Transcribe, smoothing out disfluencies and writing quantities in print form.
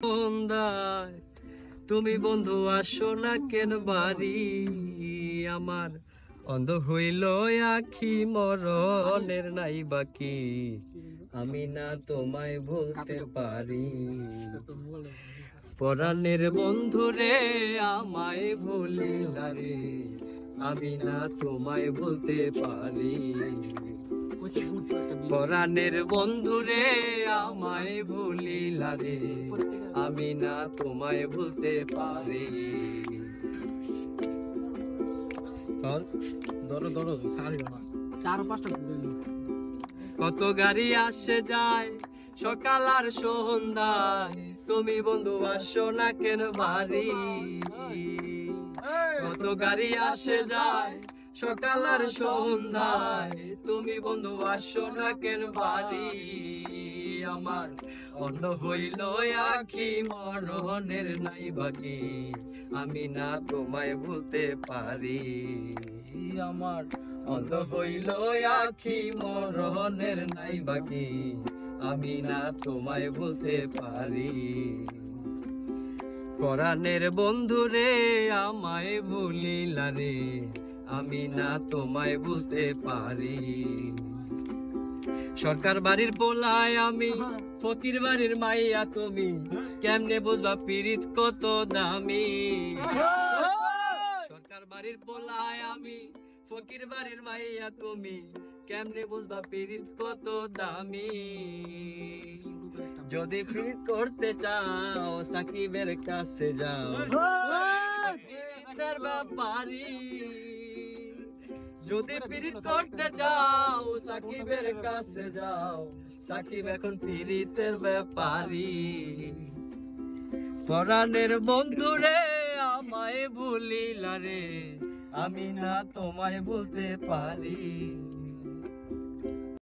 সন্ধ্যায় তুমি বন্ধু আসো না কেন বাড়ি আমার, অন্ধ হইল আখি মরণের নাই বাকি, আমি না তোমায় ভুলতে পারি। পরাণের বন্ধু রে আমায় ভুলিলা রে, আমি না তোমায় ভুলতে পারি। পরাণের বন্ধু রে আমায় ভুলিলা রে, আমি না তোমায় ভুলতে পারি। কত গাড়ি আসে যায় সকাল আর সন্ধ্যায়, তুমি বন্ধু আসো না কেন বাড়ি। কত গাড়ি আসে যায় সকাল আর সন্ধ্যায়, তুমি বন্ধু আসো না কেন বাড়ি আমার, অন্য হইল আখি মরণের নাই বাকি, আমি না তোমায় ভুলতে পারি। আমার অন্ধ হইল আখি মরণের নাই বাকি, আমি না তোমায় ভুলতে পারি। পরাণের বন্ধু রে আমায় ভুলিলা রে, আমি না তোমায় বুঝতে পারি। সরকার বাড়ির পোলায় আমি, ফকির বাড়ির মাইয়া তুমি, কেমনে বুঝবা পীড়িত কত দামি। সরকার বাড়ির পোলায় আমি, ফকির বাড়ির মাইয়া তুমি, কেমনে বুঝবা পীড়িত কত দামি। যদি পীড়িত করতে চাও সাকিবের কাছে যাও, ব্যাপারি। যদি পীড়িত করতে চাও সাকিবের কাছে যাও, সাকিব এখন পীড়িতের ব্যাপারি। পরাণের বন্ধু রে আমায় ভুলিলা রে, আমি না তোমায় ভুলতে পারি।